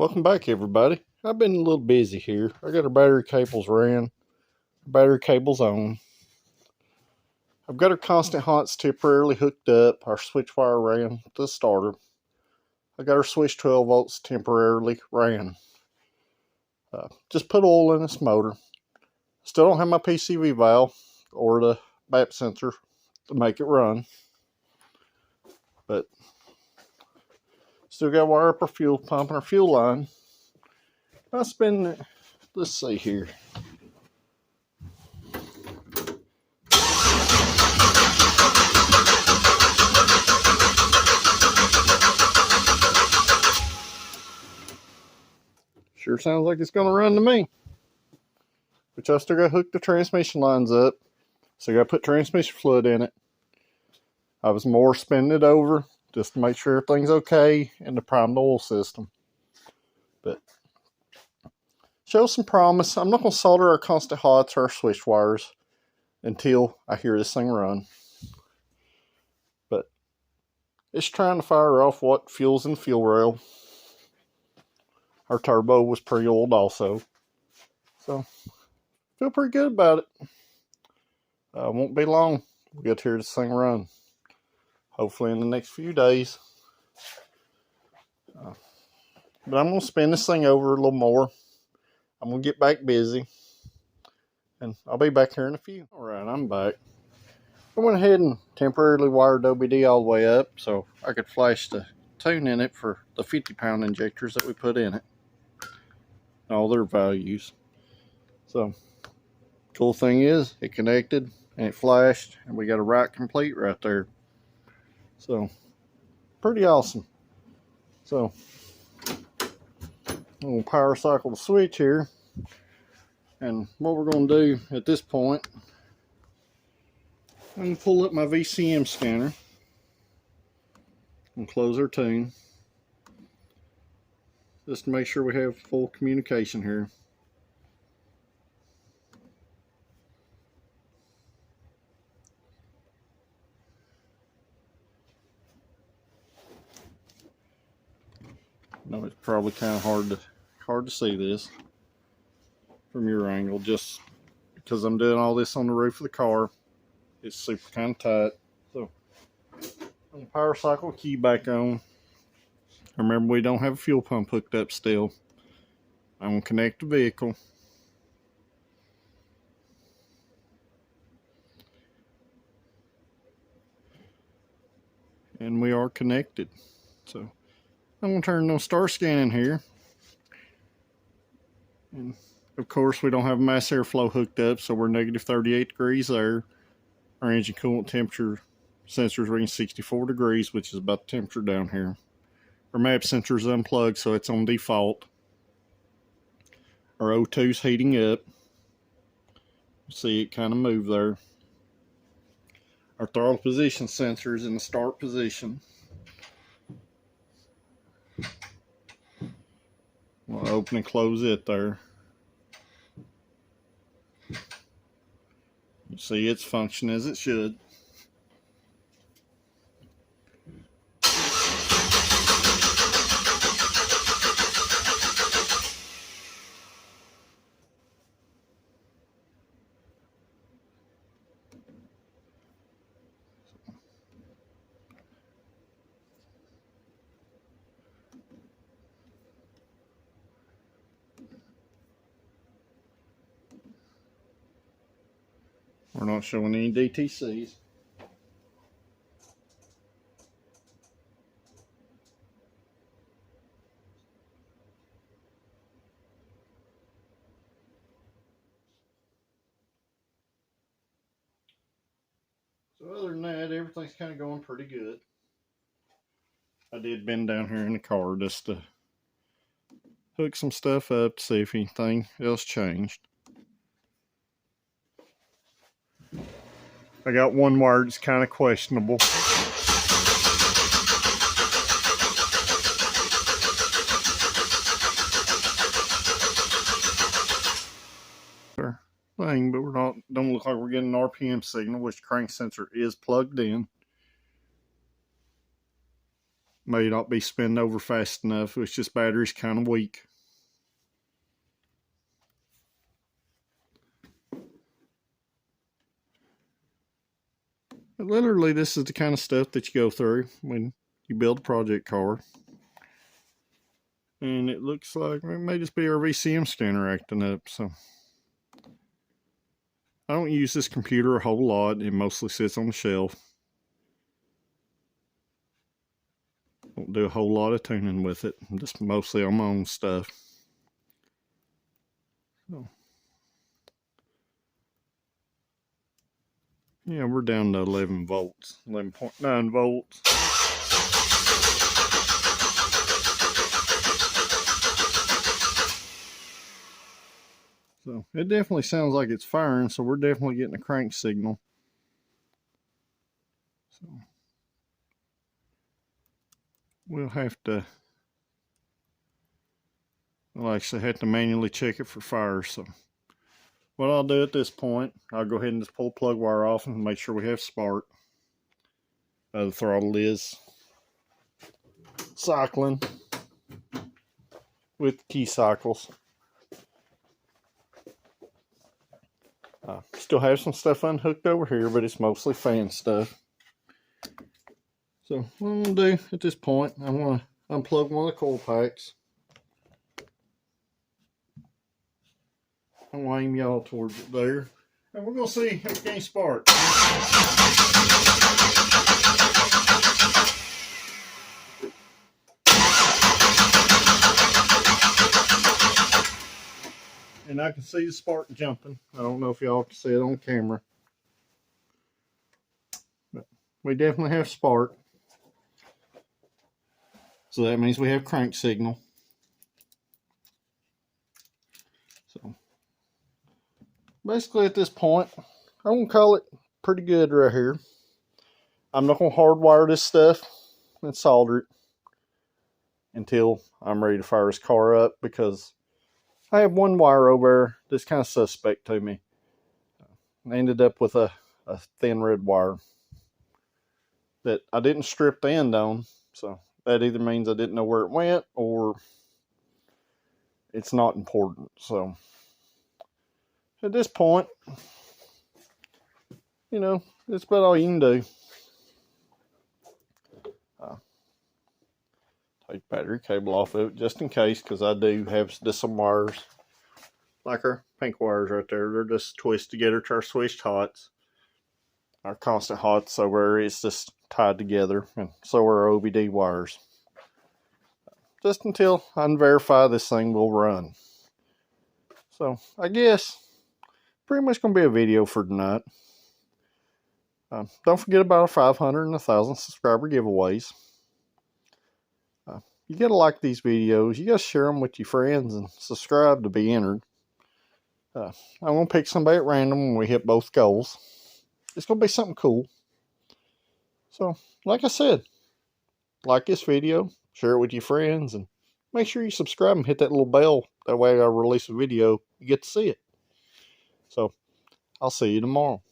Welcome back, everybody. I've been a little busy here. I got our battery cables ran, battery cables on. I've got our constant hots temporarily hooked up. Our switch wire ran to the starter. I got our switch 12 volts temporarily ran. Just put oil in this motor. Still don't have my PCV valve or the BAP sensor to make it run. But still got to wire up our fuel pump and our fuel line. Let's see here. Sure sounds like it's going to run to me. But I still got to hook the transmission lines up. So I got to put transmission fluid in it. I was more spinning it over just to make sure everything's okay in the primed oil system. But show some promise. I'm not going to solder our constant hots or our switch wires until I hear this thing run. But it's trying to fire off what fuel's in the fuel rail. Our turbo was pre-oiled also. So feel pretty good about it. Won't be long. We'll get to hear this thing run. Hopefully in the next few days. But I'm going to spin this thing over a little more. I'm going to get back busy. And I'll be back here in a few. Alright, I'm back. I went ahead and temporarily wired OBD all the way up so I could flash the tune in it for the 50-pound injectors that we put in it. All their values. So, cool thing is, it connected and it flashed and we got a right complete right there. So, pretty awesome. So, we'll power cycle the switch here. And what we're going to do at this point, I'm going to pull up my VCM scanner and close our tune. Just to make sure we have full communication here. I know it's probably kind of hard to see this from your angle, just because I'm doing all this on the roof of the car. It's super kind of tight. So I'm going to power cycle the key back on. Remember, we don't have a fuel pump hooked up still. I'm going to connect the vehicle. And we are connected. So I'm going to turn on star scanning here. And of course, we don't have mass airflow hooked up, so we're negative 38 degrees there. Our engine coolant temperature sensor is reading 64 degrees, which is about the temperature down here. Our map sensor is unplugged, so it's on default. Our O2 is heating up. See it kind of move there. Our throttle position sensor is in the start position. We'll open and close it there. You see it's functioning as it should. We're not showing any DTCs. So other than that, everything's kind of going pretty good. I did bend down here in the car just to hook some stuff up to see if anything else changed. I got one wire that's kind of questionable. Thing, but don't look like we're getting an RPM signal, which the crank sensor is plugged in. may not be spinning over fast enough. It's just battery's kind of weak. But literally, this is the kind of stuff that you go through when you build a project car. And it looks like it may just be our VCM scanner acting up. So I don't use this computer a whole lot. It mostly sits on the shelf. Don't do a whole lot of tuning with it. I'm just mostly on my own stuff. So, yeah, we're down to 11 volts, 11.9 volts. So it definitely sounds like it's firing, so we're definitely getting a crank signal. So we'll have to, like I said, have to manually check it for fire. So what I'll do at this point, I'll go ahead and just pull the plug wire off and make sure we have spark. The throttle is cycling with key cycles. Still have some stuff unhooked over here, but it's mostly fan stuff. So what I'm going to do at this point, I want to unplug one of the coil packs. I'm going to aim y'all towards it there. And we're going to see if it can spark. And I can see the spark jumping. I don't know if y'all can see it on camera. But we definitely have spark. So that means we have crank signal. So basically at this point, I'm going to call it pretty good right here. I'm not going to hardwire this stuff and solder it until I'm ready to fire this car up, because I have one wire over there that's kind of suspect to me. I ended up with a thin red wire that I didn't strip the end on. So that either means I didn't know where it went or it's not important. So at this point, you know, that's about all you can do. Take battery cable off of it just in case, because I do have just some wires, like our pink wires right there. They're just twisted together to our switched hots. Our constant hots over there, it's just tied together, and so are our OBD wires. Just until I can verify this thing will run. So I guess pretty much going to be a video for tonight. Don't forget about our 500 and 1,000 subscriber giveaways. You gotta like these videos. You gotta share them with your friends and subscribe to be entered. I'm gonna pick somebody at random when we hit both goals. It's gonna be something cool. So, like I said, like this video, share it with your friends, and make sure you subscribe and hit that little bell. That way I release a video, you get to see it. So, I'll see you tomorrow.